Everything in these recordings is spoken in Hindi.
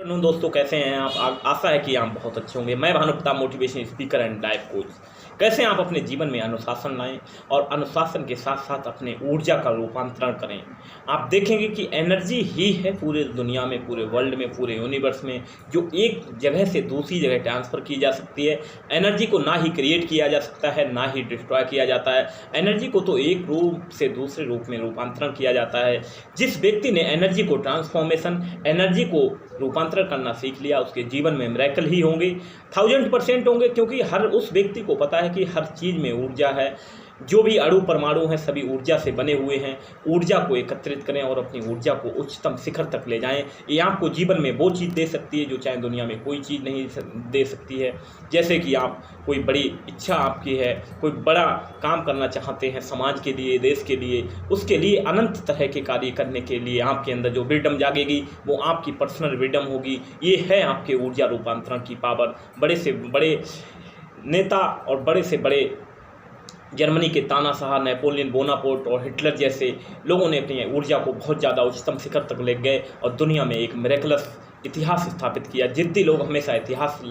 दोस्तों, कैसे हैं आप? आशा है कि आप बहुत अच्छे होंगे। मैं Bhanu Pratap, motivation speaker and life coach. कैसे आप अपने जीवन में अनुशासन लाएं और अनुशासन के साथ साथ अपने ऊर्जा का रूपांतरण करें। आप देखेंगे कि एनर्जी ही है पूरे दुनिया में, पूरे वर्ल्ड में, पूरे यूनिवर्स में, जो एक जगह से दूसरी जगह ट्रांसफ़र की जा सकती है। एनर्जी को ना ही क्रिएट किया जा सकता है, ना ही डिस्ट्रॉय किया जाता है। एनर्जी को तो एक रूप से दूसरे रूप में रूपांतरण किया जाता है। जिस व्यक्ति ने एनर्जी को ट्रांसफॉर्मेशन, एनर्जी को रूपांतरण करना सीख लिया, उसके जीवन में मिरेकल ही होंगे, 1000% होंगे। क्योंकि हर उस व्यक्ति को पता है कि हर चीज़ में ऊर्जा है। जो भी अणु परमाणु हैं सभी ऊर्जा से बने हुए हैं। ऊर्जा को एकत्रित करें और अपनी ऊर्जा को उच्चतम शिखर तक ले जाएं। ये आपको जीवन में वो चीज़ दे सकती है जो चाहे दुनिया में कोई चीज़ नहीं दे सकती है। जैसे कि आप कोई बड़ी इच्छा आपकी है, कोई बड़ा काम करना चाहते हैं समाज के लिए, देश के लिए, उसके लिए अनंत तरह के कार्य करने के लिए आपके अंदर जो विडम जागेगी वो आपकी पर्सनल विडम होगी। ये है आपके ऊर्जा रूपांतरण की पावर। बड़े से बड़े नेता और बड़े से बड़े जर्मनी के तानाशाह नेपोलियन बोनापार्ट और हिटलर जैसे लोगों ने अपनी ऊर्जा को बहुत ज़्यादा उच्चतम शिखर तक ले गए और दुनिया में एक मिरेकलस इतिहास स्थापित किया। जिद्दी लोग हमेशा इतिहास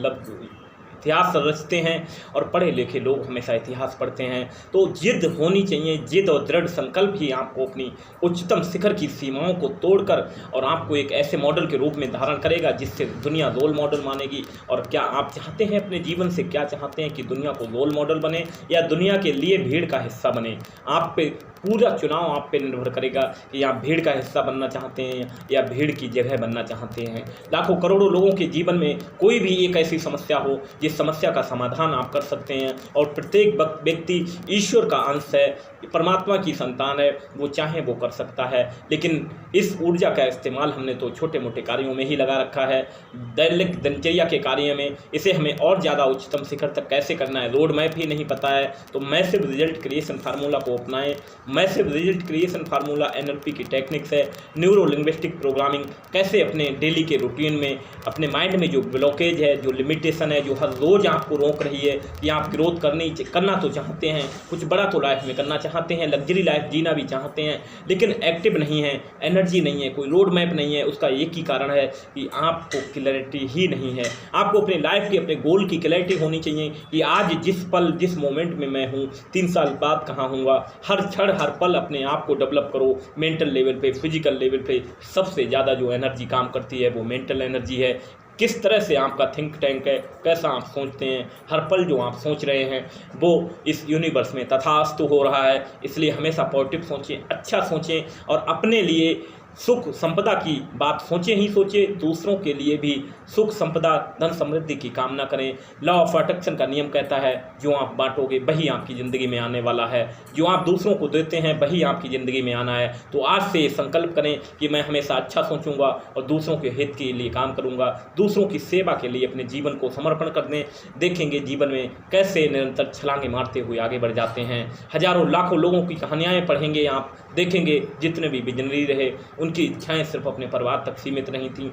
रचते हैं और पढ़े लिखे लोग हमेशा इतिहास पढ़ते हैं। तो जिद होनी चाहिए। जिद और दृढ़ संकल्प ही आपको अपनी उच्चतम शिखर की सीमाओं को तोड़कर और आपको एक ऐसे मॉडल के रूप में धारण करेगा जिससे दुनिया रोल मॉडल मानेगी। और क्या आप चाहते हैं अपने जीवन से, क्या चाहते हैं कि दुनिया को रोल मॉडल बने या दुनिया के लिए भीड़ का हिस्सा बने? आप पे पूरा चुनाव आप पे निर्भर करेगा कि आप भीड़ का हिस्सा बनना चाहते हैं या भीड़ की जगह बनना चाहते हैं। लाखों करोड़ों लोगों के जीवन में कोई भी एक ऐसी समस्या हो जिस समस्या का समाधान आप कर सकते हैं। और प्रत्येक व्यक्ति ईश्वर का अंश है, परमात्मा की संतान है, वो चाहे वो कर सकता है। लेकिन इस ऊर्जा का इस्तेमाल हमने तो छोटे मोटे कार्यों में ही लगा रखा है, दैनिक दिनचर्या के कार्य में। इसे हमें और ज़्यादा उच्चतम शिखर तक कैसे करना है, रोड मैप ही नहीं पता है। तो मैसिव रिजल्ट क्रिएशन फार्मूला को अपनाएं। Massive result creation formula NLP की टेक्निक्स है, न्यूरो लिंग्विस्टिक प्रोग्रामिंग। कैसे अपने डेली के रूटीन में अपने माइंड में जो ब्लॉकेज है, जो लिमिटेशन है, जो हर रोज़ आपको रोक रही है कि आप ग्रोथ करना तो चाहते हैं, कुछ बड़ा तो लाइफ में करना चाहते हैं, लग्जरी लाइफ जीना भी चाहते हैं, लेकिन एक्टिव नहीं है, एनर्जी नहीं है, कोई रोड मैप नहीं है। उसका एक ही कारण है कि आपको क्लैरिटी ही नहीं है। आपको अपने लाइफ की, अपने गोल की क्लैरिटी होनी चाहिए कि आज जिस पल, जिस मोमेंट में मैं हूँ, 3 साल बाद कहाँ हूँगा। हर क्षण, हर पल अपने आप को डेवलप करो। मेंटल लेवल पे, फिजिकल लेवल पे सबसे ज़्यादा जो एनर्जी काम करती है वो मेंटल एनर्जी है। किस तरह से आपका थिंक टैंक है, कैसा आप सोचते हैं, हर पल जो आप सोच रहे हैं वो इस यूनिवर्स में तथास्तु हो रहा है। इसलिए हमेशा पॉजिटिव सोचें, अच्छा सोचें और अपने लिए सुख संपदा की बात सोचें ही सोचें। दूसरों के लिए भी सुख संपदा, धन समृद्धि की कामना करें। लॉ ऑफ अट्रैक्शन का नियम कहता है जो आप बांटोगे वही आपकी ज़िंदगी में आने वाला है, जो आप दूसरों को देते हैं वही आपकी ज़िंदगी में आना है। तो आज से संकल्प करें कि मैं हमेशा अच्छा सोचूंगा और दूसरों के हित के लिए काम करूंगा, दूसरों की सेवा के लिए अपने जीवन को समर्पण कर दें। देखेंगे जीवन में कैसे निरंतर छलांगे मारते हुए आगे बढ़ जाते हैं। हजारों लाखों लोगों की कहानियाँ पढ़ेंगे आप, देखेंगे जितने भी विजनरी रहे उनकी इच्छाएं सिर्फ अपने परिवार तक सीमित नहीं थीं।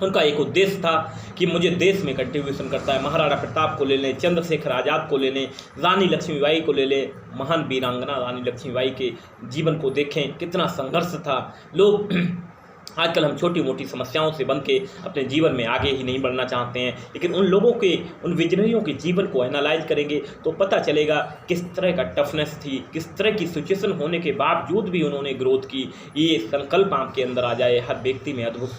उनका एक उद्देश्य था कि मुझे देश में कंट्रीब्यूशन करता है। महाराणा प्रताप को ले लें, चंद्रशेखर आज़ाद को ले लें, रानी लक्ष्मीबाई को ले लें। महान वीरांगना रानी लक्ष्मीबाई के जीवन को देखें, कितना संघर्ष था। लोग आजकल हम छोटी मोटी समस्याओं से बन के अपने जीवन में आगे ही नहीं बढ़ना चाहते हैं, लेकिन उन लोगों के, उन विजनरियों के जीवन को एनालाइज करेंगे तो पता चलेगा किस तरह का टफनेस थी, किस तरह की सिचुएशन होने के बावजूद भी उन्होंने ग्रोथ की। ये संकल्प आपके अंदर आ जाए। हर व्यक्ति में अद्भुत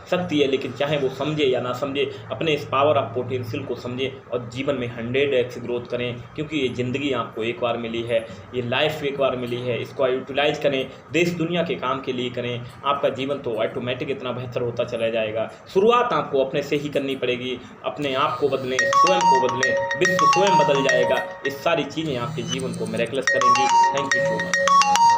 शक्ति है, लेकिन चाहे वो समझे या ना समझे, अपने इस पावर ऑफ पोटेंशियल को समझे और जीवन में 100x ग्रोथ करें। क्योंकि ये ज़िंदगी आपको एक बार मिली है, ये लाइफ एक बार मिली है, इसको यूटिलाइज करें, देश दुनिया के काम के लिए करें। आपका जीवन तो ऑटोमेटिक इतना बेहतर होता चला जाएगा। शुरुआत आपको अपने से ही करनी पड़ेगी। अपने आप को बदलें, स्वयं को बदलें, विश्व स्वयं बदल जाएगा। इस सारी चीज़ें आपके जीवन को मिरेकलस करेंगी। Thank you so much.